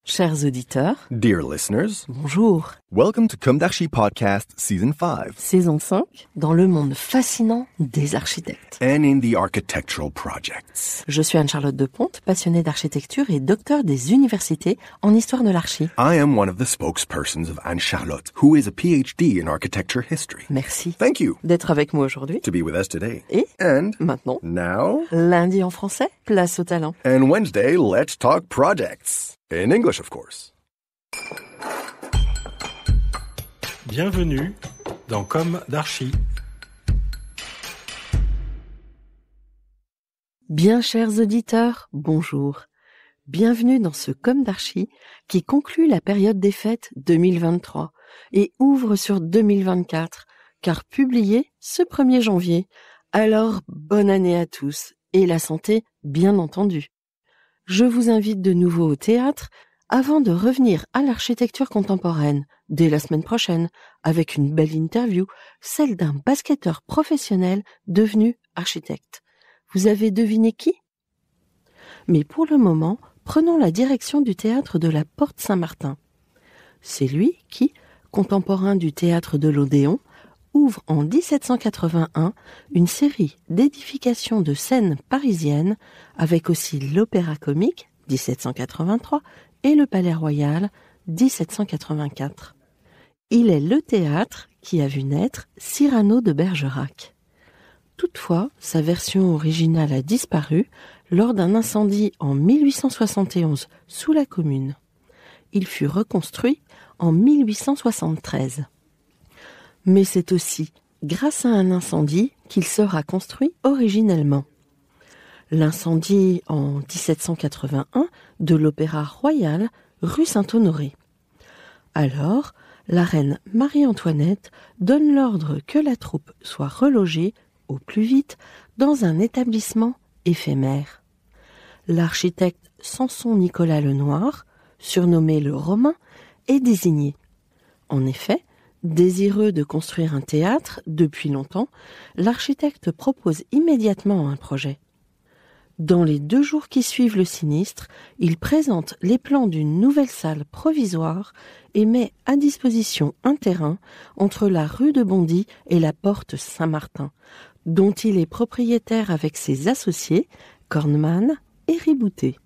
Chers auditeurs, Dear listeners, bonjour. welcome to Comme d'Archi Podcast Season 5 Saison 5, dans le monde fascinant des architectes. and in the architectural projects. Je suis Anne-Charlotte Deponte, passionnée d'architecture et docteur des universités en histoire de l'archi. I am one of the spokespersons of Anne-Charlotte, who is a PhD in architecture history. Merci Thank you d'être avec moi aujourd'hui. to be with us today. Et And maintenant, now, lundi en français, place au talent. and Wednesday, let's talk projects. In English, of course. Bienvenue dans Comme d'Archi. Bien chers auditeurs, bonjour. Bienvenue dans ce Comme d'Archi qui conclut la période des fêtes 2023 et ouvre sur 2024, car publié ce 1er janvier. Alors, bonne année à tous et la santé, bien entendu. Je vous invite de nouveau au théâtre avant de revenir à l'architecture contemporaine dès la semaine prochaine avec une belle interview, celle d'un basketteur professionnel devenu architecte. Vous avez deviné qui ? Mais pour le moment, prenons la direction du théâtre de la Porte Saint-Martin. C'est lui qui, contemporain du théâtre de l'Odéon, ouvre en 1781 une série d'édifications de scènes parisiennes, avec aussi l'Opéra Comique, 1783, et le Palais Royal, 1784. Il est le théâtre qui a vu naître Cyrano de Bergerac. Toutefois, sa version originale a disparu lors d'un incendie en 1871 sous la Commune. Il fut reconstruit en 1873. Mais c'est aussi grâce à un incendie qu'il sera construit originellement. L'incendie en 1781 de l'Opéra Royal, rue Saint-Honoré. Alors, la reine Marie-Antoinette donne l'ordre que la troupe soit relogée au plus vite dans un établissement éphémère. L'architecte Samson-Nicolas Lenoir, surnommé le Romain, est désigné. En effet, désireux de construire un théâtre depuis longtemps, l'architecte propose immédiatement un projet. Dans les 2 jours qui suivent le sinistre, il présente les plans d'une nouvelle salle provisoire et met à disposition un terrain entre la rue de Bondy et la porte Saint-Martin, dont il est propriétaire avec ses associés, Kornmann et Riboutet.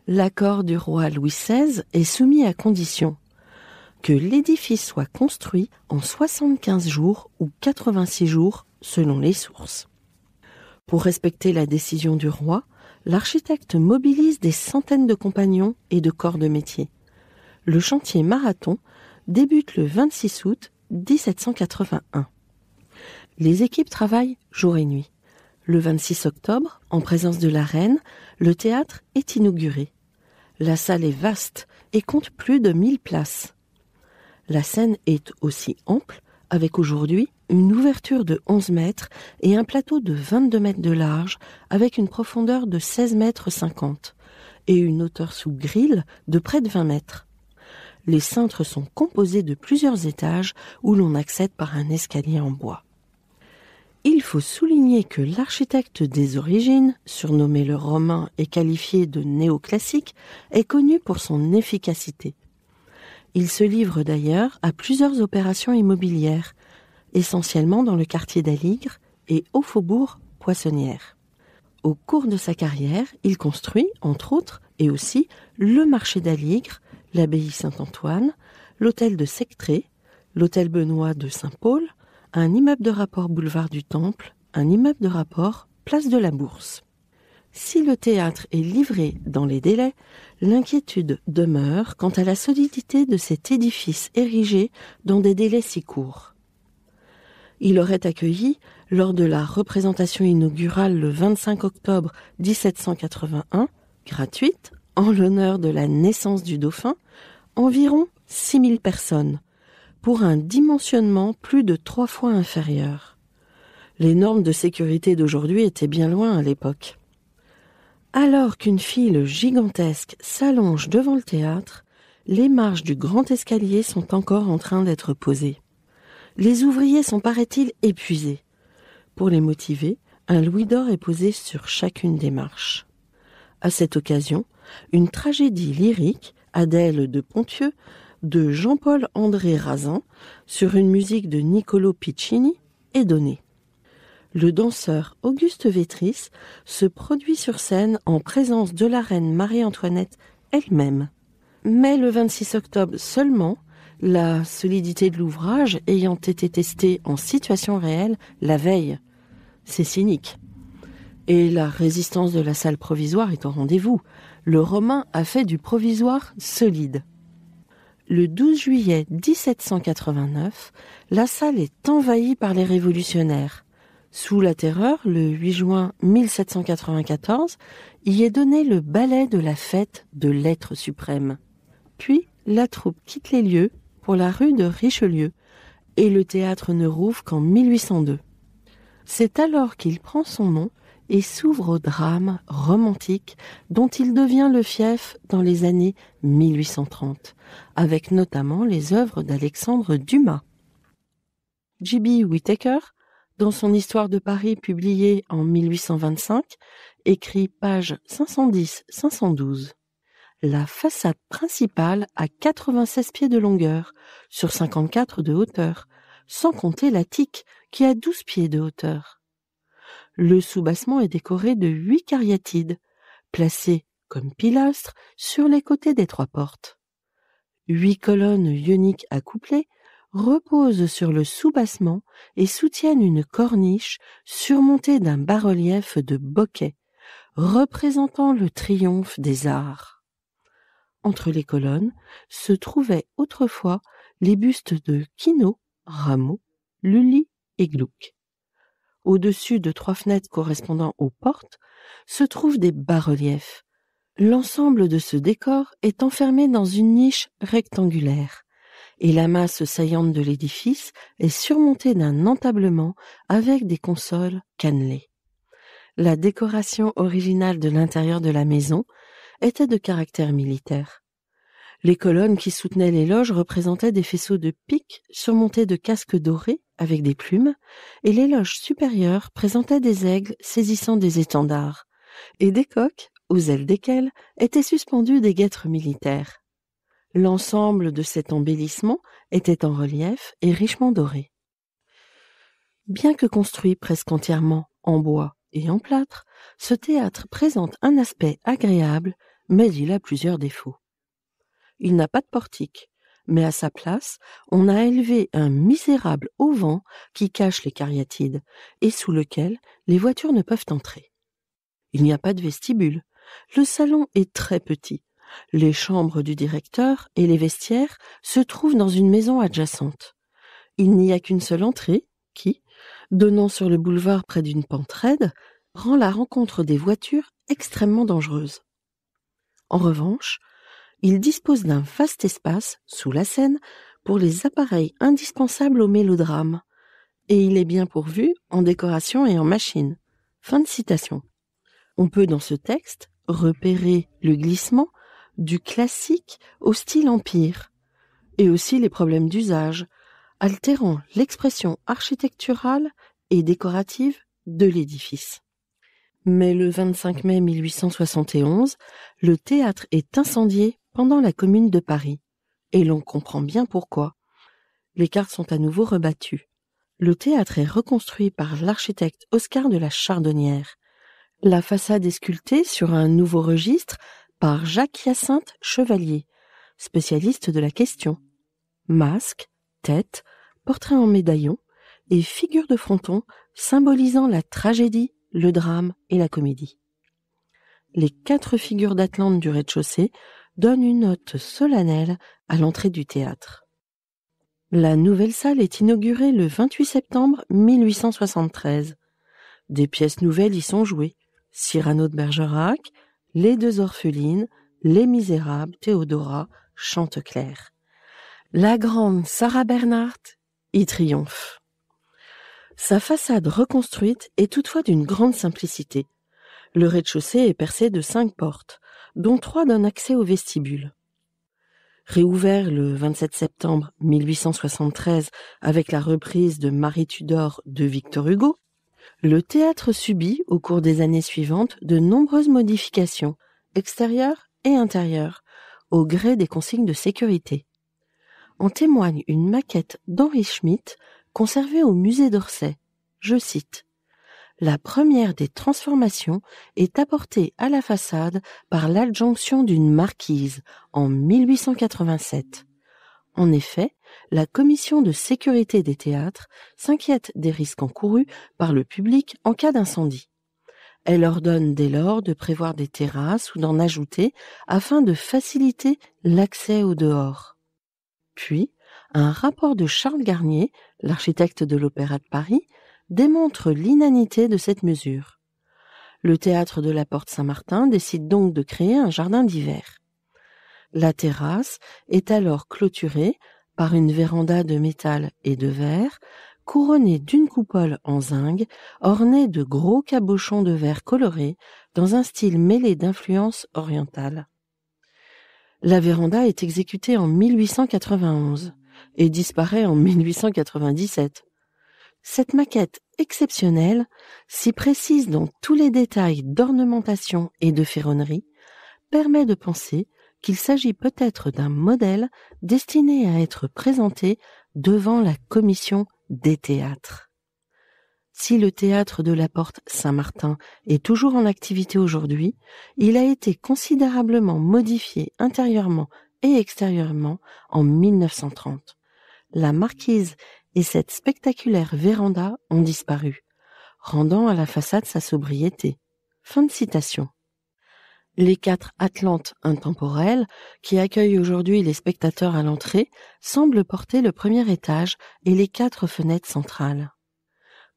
L'accord du roi Louis XVI est soumis à condition que l'édifice soit construit en 75 jours ou 86 jours selon les sources. Pour respecter la décision du roi, l'architecte mobilise des centaines de compagnons et de corps de métier. Le chantier Marathon débute le 26 août 1781. Les équipes travaillent jour et nuit. Le 26 octobre, en présence de la reine, le théâtre est inauguré. La salle est vaste et compte plus de 1000 places. La scène est aussi ample, avec aujourd'hui une ouverture de 11 mètres et un plateau de 22 mètres de large, avec une profondeur de 16 mètres 50 et une hauteur sous grille de près de 20 mètres. Les cintres sont composés de plusieurs étages où l'on accède par un escalier en bois. Il faut souligner que l'architecte des origines, surnommé le Romain et qualifié de néoclassique, est connu pour son efficacité. Il se livre d'ailleurs à plusieurs opérations immobilières, essentiellement dans le quartier d'Aligre et au faubourg Poissonnière. Au cours de sa carrière, il construit, entre autres, et aussi le marché d'Aligre, l'abbaye Saint-Antoine, l'hôtel de Sectré, l'hôtel Benoît de Saint-Paul, un immeuble de rapport boulevard du Temple, un immeuble de rapport place de la Bourse. Si le théâtre est livré dans les délais, l'inquiétude demeure quant à la solidité de cet édifice érigé dans des délais si courts. Il aurait accueilli, lors de la représentation inaugurale le 25 octobre 1781, gratuite, en l'honneur de la naissance du dauphin, environ 6000 personnes, pour un dimensionnement plus de 3 fois inférieur. Les normes de sécurité d'aujourd'hui étaient bien loin à l'époque. Alors qu'une file gigantesque s'allonge devant le théâtre, les marches du grand escalier sont encore en train d'être posées. Les ouvriers sont, paraît-il, épuisés. Pour les motiver, un louis d'or est posé sur chacune des marches. À cette occasion, une tragédie lyrique, Adèle de Ponthieu, de Jean-Paul-André Razin, sur une musique de Niccolò Piccini, est donnée. Le danseur Auguste Vétris se produit sur scène en présence de la reine Marie-Antoinette elle-même. Mais le 26 octobre seulement, la solidité de l'ouvrage ayant été testée en situation réelle la veille. C'est cynique. Et la résistance de la salle provisoire est au rendez-vous. Le Romain a fait du provisoire solide. Le 12 juillet 1789, la salle est envahie par les révolutionnaires. Sous la Terreur, le 8 juin 1794, y est donné le ballet de la fête de l'être suprême. Puis, la troupe quitte les lieux pour la rue de Richelieu et le théâtre ne rouvre qu'en 1802. C'est alors qu'il prend son nom et s'ouvre au drame romantique dont il devient le fief dans les années 1830, avec notamment les œuvres d'Alexandre Dumas. J.B. Whittaker, dans son Histoire de Paris publiée en 1825, écrit page 510-512. La façade principale a 96 pieds de longueur, sur 54 de hauteur, sans compter l'attique qui a 12 pieds de hauteur. Le soubassement est décoré de 8 cariatides, placés comme pilastres sur les côtés des 3 portes. 8 colonnes ioniques accouplées reposent sur le soubassement et soutiennent une corniche surmontée d'un bas-relief de bokeh, représentant le triomphe des arts. Entre les colonnes se trouvaient autrefois les bustes de Quinault, Rameau, Lully et Gluck. Au-dessus de 3 fenêtres correspondant aux portes se trouvent des bas-reliefs. L'ensemble de ce décor est enfermé dans une niche rectangulaire et la masse saillante de l'édifice est surmontée d'un entablement avec des consoles cannelées. La décoration originale de l'intérieur de la maison était de caractère militaire. Les colonnes qui soutenaient les loges représentaient des faisceaux de piques surmontés de casques dorés avec des plumes, et les loges supérieures présentaient des aigles saisissant des étendards, et des coques, aux ailes desquelles étaient suspendues des guêtres militaires. L'ensemble de cet embellissement était en relief et richement doré. Bien que construit presque entièrement en bois et en plâtre, ce théâtre présente un aspect agréable, mais il a plusieurs défauts. Il n'a pas de portique, mais à sa place, on a élevé un misérable auvent qui cache les cariatides et sous lequel les voitures ne peuvent entrer. Il n'y a pas de vestibule. Le salon est très petit. Les chambres du directeur et les vestiaires se trouvent dans une maison adjacente. Il n'y a qu'une seule entrée qui, donnant sur le boulevard près d'une pente raide, rend la rencontre des voitures extrêmement dangereuse. En revanche, il dispose d'un vaste espace, sous la scène, pour les appareils indispensables au mélodrame, et il est bien pourvu en décoration et en machines. Fin de citation. On peut dans ce texte repérer le glissement du classique au style empire, et aussi les problèmes d'usage, altérant l'expression architecturale et décorative de l'édifice. Mais le 25 mai 1871, le théâtre est incendié pendant la Commune de Paris, et l'on comprend bien pourquoi. Les cartes sont à nouveau rebattues. Le théâtre est reconstruit par l'architecte Oscar de la Chardonnière. La façade est sculptée sur un nouveau registre par Jacques-Hyacinthe Chevalier, spécialiste de la question. Masque, tête, portrait en médaillon et figure de fronton symbolisant la tragédie, le drame et la comédie. Les 4 figures d'Atlante du rez-de-chaussée donnent une note solennelle à l'entrée du théâtre. La nouvelle salle est inaugurée le 28 septembre 1873. Des pièces nouvelles y sont jouées. Cyrano de Bergerac, Les 2 orphelines, Les Misérables, Théodora, Chanteclair. La grande Sarah Bernhardt y triomphe. Sa façade reconstruite est toutefois d'une grande simplicité. Le rez-de-chaussée est percé de 5 portes, dont 3 donnent accès au vestibule. Réouvert le 27 septembre 1873 avec la reprise de Marie Tudor de Victor Hugo, le théâtre subit, au cours des années suivantes, de nombreuses modifications, extérieures et intérieures, au gré des consignes de sécurité. En témoigne une maquette d'Henri Schmitt conservée au musée d'Orsay. Je cite: « La première des transformations est apportée à la façade par l'adjonction d'une marquise en 1887. En effet, la commission de sécurité des théâtres s'inquiète des risques encourus par le public en cas d'incendie. Elle ordonne dès lors de prévoir des terrasses ou d'en ajouter afin de faciliter l'accès au dehors. » Puis, un rapport de Charles Garnier, l'architecte de l'Opéra de Paris, démontre l'inanité de cette mesure. Le théâtre de la Porte Saint-Martin décide donc de créer un jardin d'hiver. La terrasse est alors clôturée par une véranda de métal et de verre, couronnée d'une coupole en zinc, ornée de gros cabochons de verre colorés dans un style mêlé d'influences orientales. La véranda est exécutée en 1891 et disparaît en 1897. Cette maquette exceptionnelle, si précise dans tous les détails d'ornementation et de ferronnerie, permet de penser qu'il s'agit peut-être d'un modèle destiné à être présenté devant la commission des théâtres. Si le théâtre de la Porte Saint-Martin est toujours en activité aujourd'hui, il a été considérablement modifié intérieurement et extérieurement en 1930. La marquise et cette spectaculaire véranda ont disparu, rendant à la façade sa sobriété. Fin de citation. Les 4 Atlantes intemporelles, qui accueillent aujourd'hui les spectateurs à l'entrée, semblent porter le premier étage et les 4 fenêtres centrales.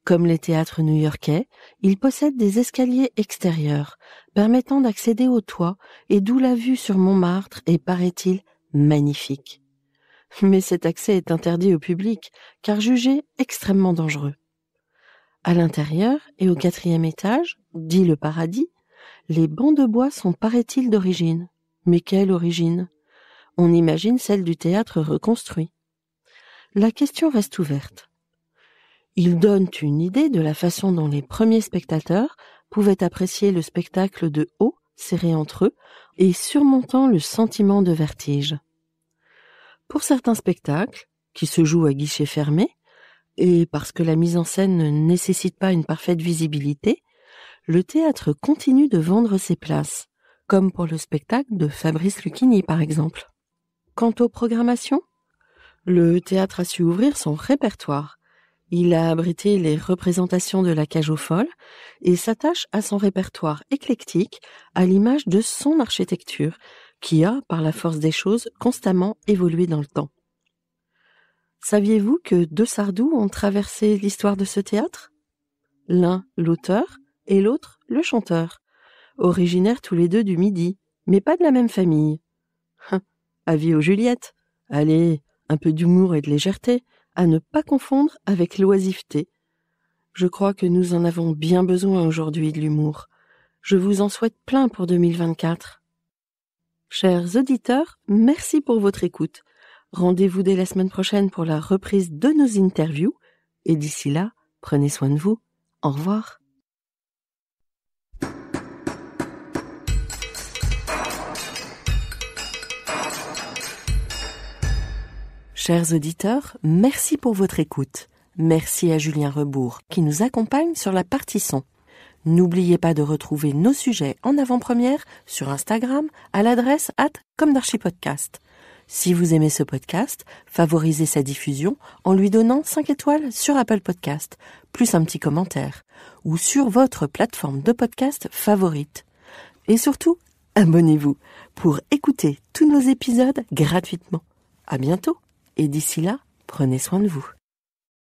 Comme les théâtres new-yorkais, ils possèdent des escaliers extérieurs, permettant d'accéder au toit et d'où la vue sur Montmartre est, paraît-il, magnifique. Mais cet accès est interdit au public, car jugé extrêmement dangereux. À l'intérieur et au 4e étage, dit le paradis, les bancs de bois sont, paraît-il, d'origine. Mais quelle origine? On imagine celle du théâtre reconstruit. La question reste ouverte. Ils donnent une idée de la façon dont les premiers spectateurs pouvaient apprécier le spectacle de haut, serrés entre eux, et surmontant le sentiment de vertige. Pour certains spectacles, qui se jouent à guichet fermé, et parce que la mise en scène ne nécessite pas une parfaite visibilité, le théâtre continue de vendre ses places, comme pour le spectacle de Fabrice Lucchini par exemple. Quant aux programmations, le théâtre a su ouvrir son répertoire. Il a abrité les représentations de la Cage aux Folles et s'attache à son répertoire éclectique à l'image de son architecture, qui a, par la force des choses, constamment évolué dans le temps. Saviez-vous que 2 Sardou ont traversé l'histoire de ce théâtre? L'un, l'auteur, et l'autre, le chanteur, originaires tous les 2 du Midi, mais pas de la même famille. Avis aux Juliettes, allez, un peu d'humour et de légèreté, à ne pas confondre avec l'oisiveté. Je crois que nous en avons bien besoin aujourd'hui de l'humour. Je vous en souhaite plein pour 2024. Chers auditeurs, merci pour votre écoute. Rendez-vous dès la semaine prochaine pour la reprise de nos interviews, et d'ici là, prenez soin de vous. Au revoir. Chers auditeurs, merci pour votre écoute. Merci à Julien Rebourg qui nous accompagne sur la partie son. N'oubliez pas de retrouver nos sujets en avant-première sur Instagram à l'adresse @comdarchipodcast. Si vous aimez ce podcast, favorisez sa diffusion en lui donnant 5 étoiles sur Apple Podcast, plus un petit commentaire, ou sur votre plateforme de podcast favorite. Et surtout, abonnez-vous pour écouter tous nos épisodes gratuitement. À bientôt, et d'ici là, prenez soin de vous.